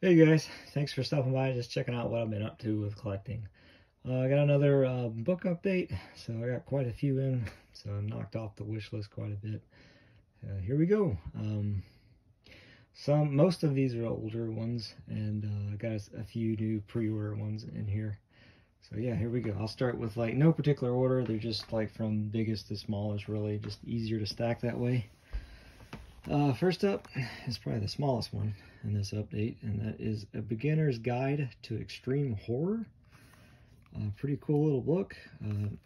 Hey guys, thanks for stopping by, just checking out what I've been up to with collecting. I got another book update, so I got quite a few in, so I knocked off the wish list quite a bit. Here we go. Most of these are older ones, and I got a few new pre-order ones in here. So yeah, here we go. I'll start with like no particular order, they're just like from biggest to smallest, really, just easier to stack that way. First up is probably the smallest one in this update, and that is A Beginner's Guide to Extreme Horror. Pretty cool little book,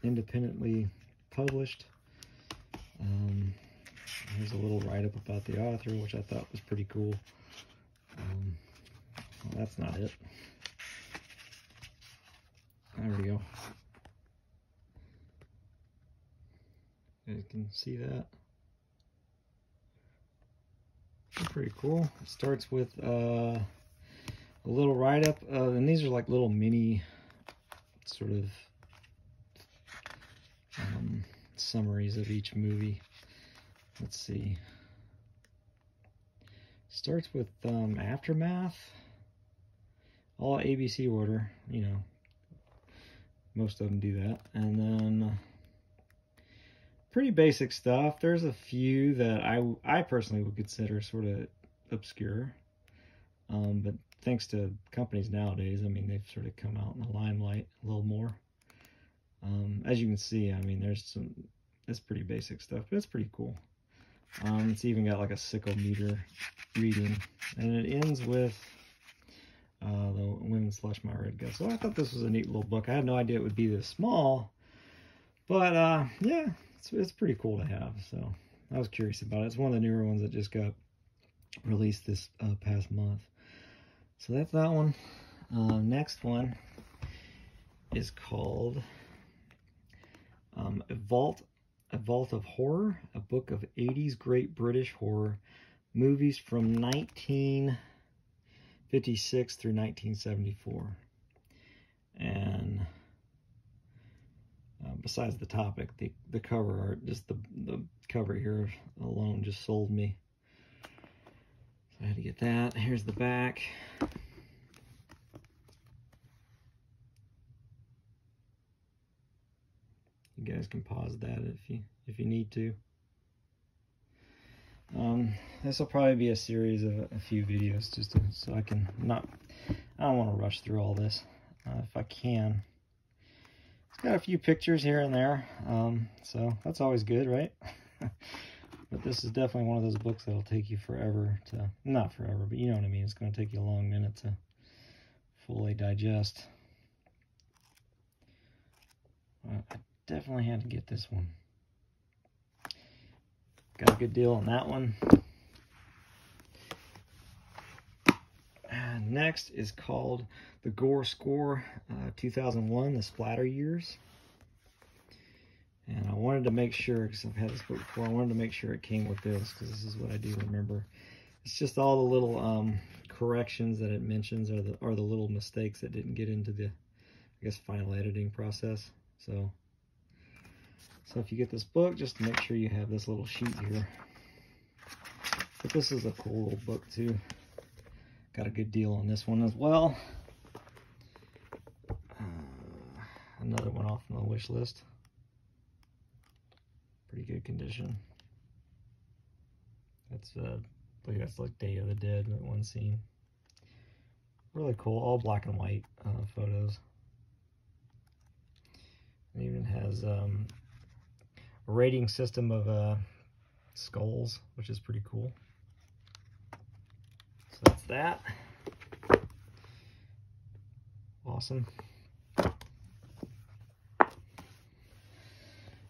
independently published. Here's a little write-up about the author, which I thought was pretty cool. Well, that's not it. There we go. You can see that. Pretty cool. It starts with a little write-up, and these are like little mini sort of summaries of each movie. Let's see. Starts with Aftermath, all ABC order, you know, most of them do that, and then pretty basic stuff. There's a few that I personally would consider sort of obscure, but thanks to companies nowadays, I mean, they've sort of come out in the limelight a little more. As you can see, I mean, it's pretty basic stuff, but it's pretty cool. It's even got like a sickle meter reading, and it ends with the Women Slush My Red Ghost. So I thought this was a neat little book. I had no idea it would be this small, but yeah, it's pretty cool to have. So I was curious about it. It's one of the newer ones that just got released this past month. So that's that one. Next one is called A Vault of Horror, a book of 80s great British horror movies from 1956 through 1974. And besides the topic, the cover art, just the cover here alone just sold me. So I had to get that. Here's the back. You guys can pause that if you need to. This will probably be a series of a few videos, just so I can I don't want to rush through all this if I can. It's got a few pictures here and there, so that's always good, right? But this is definitely one of those books that'll take you forever to, not forever, but you know what I mean. It's going to take you a long minute to fully digest. I definitely had to get this one. Got a good deal on that one. Next is called the Gore Score 2001, The Splatter Years. And I wanted to make sure, because I've had this book before, I wanted to make sure it came with this, because this is what I do remember. It's just all the little corrections that it mentions, are the little mistakes that didn't get into the, I guess, final editing process. So if you get this book, just make sure you have this little sheet here. But this is a cool little book too. Got a good deal on this one as well. Another one off on the wish list. Pretty good condition. That's I believe that's like Day of the Dead, that one scene. Really cool, all black and white photos. It even has a rating system of skulls, which is pretty cool. So that's that. Awesome.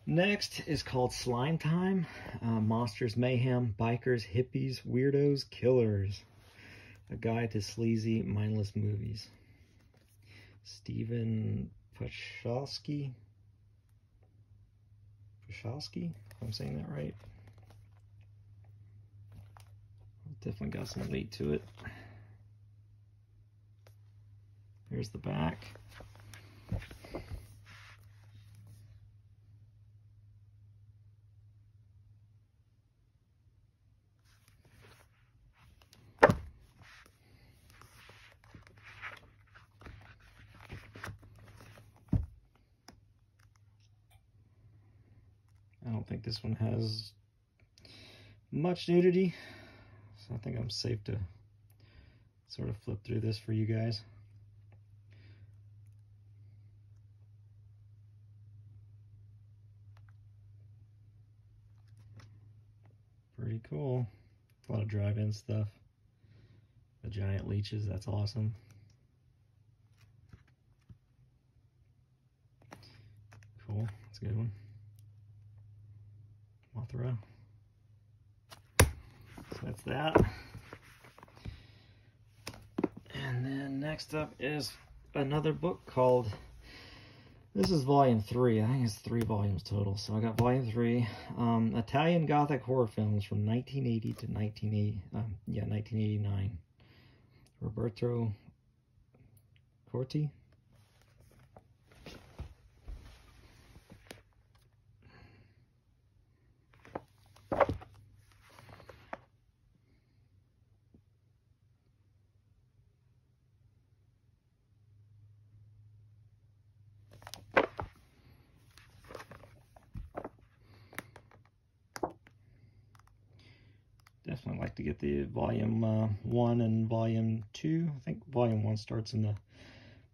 Next is called Slime Time. Monsters, Mayhem, Bikers, Hippies, Weirdos, Killers. A Guide to Sleazy, Mindless Movies. Stephen Pachowski. If I'm saying that right. Definitely got some weight to it. Here's the back. don't think this one has much nudity, so I think I'm safe to sort of flip through this for you guys. Pretty cool. A lot of drive-in stuff. The giant leeches, that's awesome. Cool, that's a good one. Mothra. So that's that. And then next up is another book called, this is volume 3. I think it's 3 volumes total. So I got volume 3, Italian Gothic horror films from 1980 to 1989. Roberto Corti. Definitely like to get the volume 1 and volume 2. I think volume 1 starts in the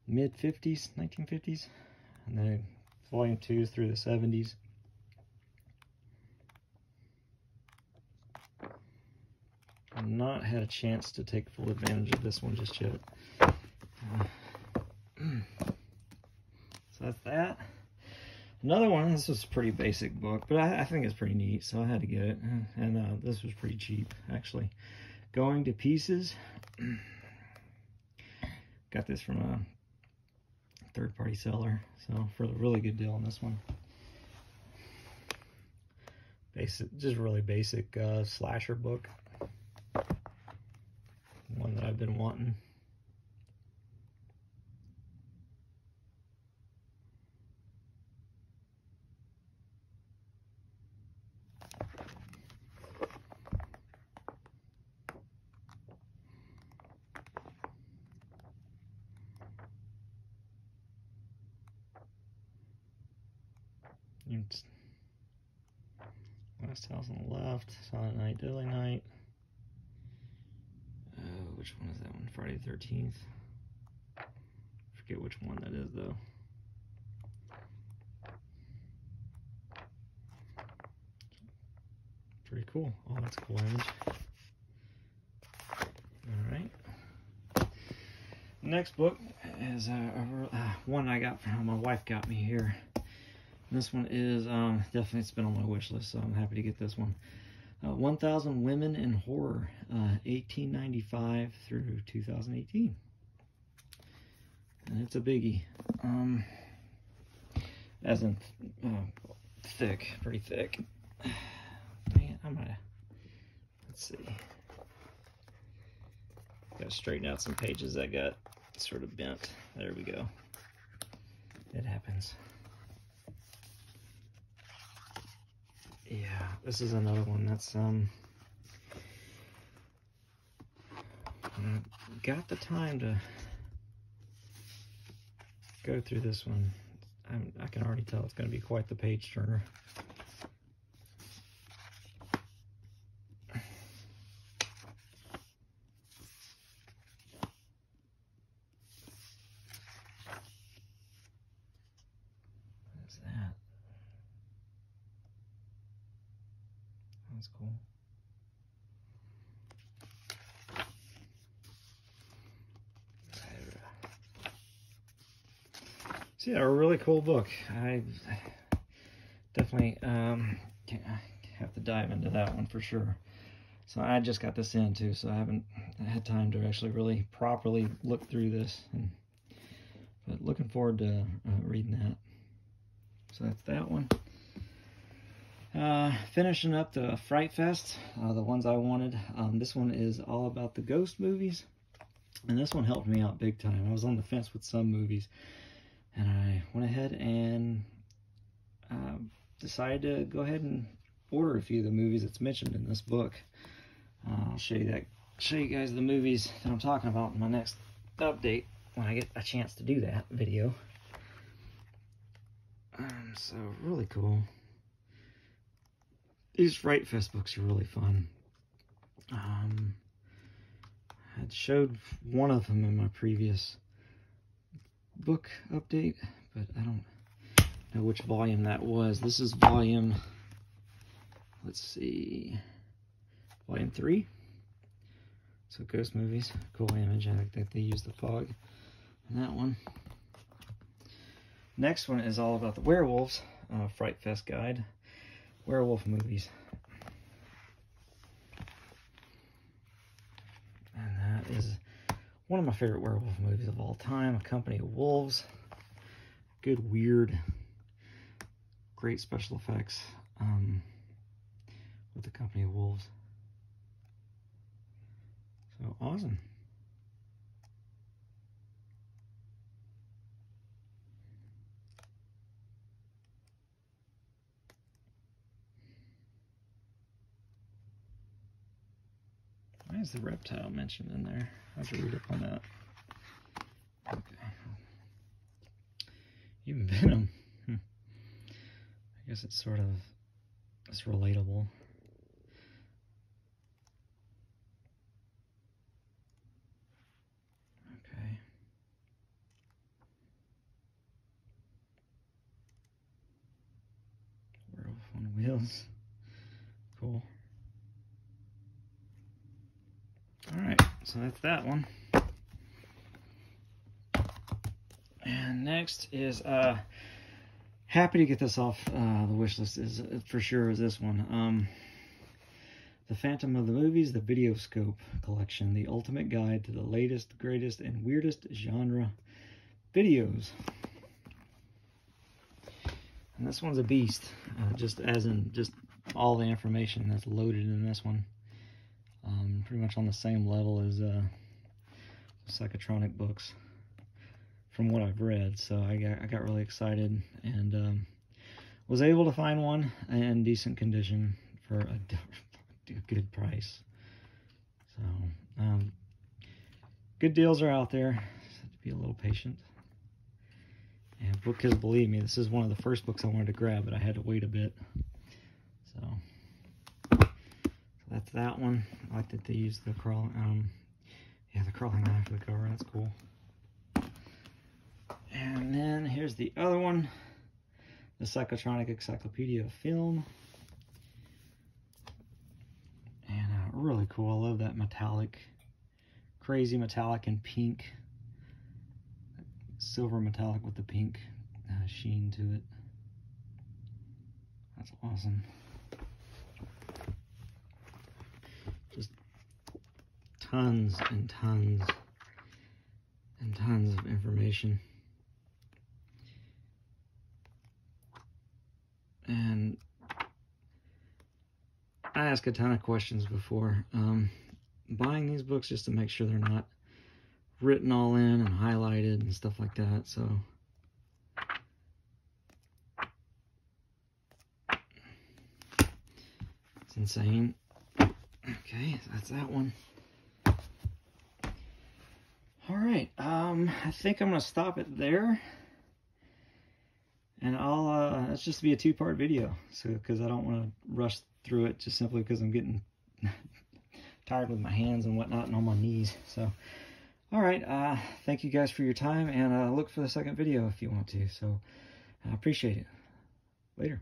mid-50s, 1950s. And then volume 2 is through the 70s. I've not had a chance to take full advantage of this one just yet. So that's that. Another one, this was a pretty basic book, but I think it's pretty neat, so I had to get it. And this was pretty cheap, actually. Going to Pieces. Got this from a third-party seller, so for a really good deal on this one. Basic, just really basic slasher book. One that I've been wanting. Last House on the Left, Silent Night, Deadly Night. Which one is that one? Friday the 13th. Forget which one that is though. Pretty cool. Oh, that's a cool image. Alright. Next book is one I got from my wife, got me here. This one is definitely, it's been on my wish list, so I'm happy to get this one. 1,000 Women in Horror, 1895 through 2018. And it's a biggie. As in thick, pretty thick. Man, I might, let's see. Gotta straighten out some pages that got sort of bent. There we go. It happens. Yeah, this is another one that's got the time to go through this one. I can already tell it's going to be quite the page turner. What's that? That's cool. So yeah, a really cool book. I definitely have to dive into that one for sure. So I just got this in too, so I haven't had time to actually really properly look through this. But looking forward to reading that. So that's that one. Finishing up the Fright Fest, the ones I wanted. This one is all about the ghost movies, and this one helped me out big time. I was on the fence with some movies, and I went ahead and decided to go ahead and order a few of the movies that's mentioned in this book. I'll show you guys the movies that I'm talking about in my next update when I get a chance to do that video. So really cool. these Fright Fest books are really fun. I had showed one of them in my previous book update, but I don't know which volume that was. This is volume, let's see, volume 3. So Ghost Movies, cool image. I like that they use the fog in that one. Next one is all about the werewolves, Fright Fest guide, Werewolf Movies. And that is one of my favorite werewolf movies of all time, A Company of Wolves. Good, weird, great special effects with The Company of Wolves. So awesome. Why is the reptile mentioned in there? I have to read up on that. Okay. Even Venom. I guess it's sort of, it's relatable. Okay. Werewolf on Wheels. Cool. Alright, so that's that one. And next is, happy to get this off the wish list, is for sure is this one. The Phantom of the Movies, the Videoscope Collection, the ultimate guide to the latest, greatest, and weirdest genre videos. And this one's a beast, just as in just all the information that's loaded in this one. Pretty much on the same level as Psychotronic books, from what I've read. So I got really excited and was able to find one in decent condition for a good price. So good deals are out there. Just have to be a little patient. And because believe me, this is one of the first books I wanted to grab, but I had to wait a bit. So that's that one. I like that they use the crawling, the crawling knife for the cover. That's cool. And then here's the other one, the Psychotronic Encyclopedia of Film. And really cool. I love that metallic, crazy metallic and pink, silver metallic with the pink sheen to it. That's awesome. Just tons and tons and tons of information. And I ask a ton of questions before buying these books, just to make sure they're not written all in and highlighted and stuff like that. So it's insane. Okay, so that's that one. All right, I think I'm gonna stop it there, and I'll it's just be a two-part video, so because I don't want to rush through it, just simply because I'm getting tired with my hands and whatnot and on my knees. So all right, thank you guys for your time, and look for the second video if you want to. So I appreciate it. Later.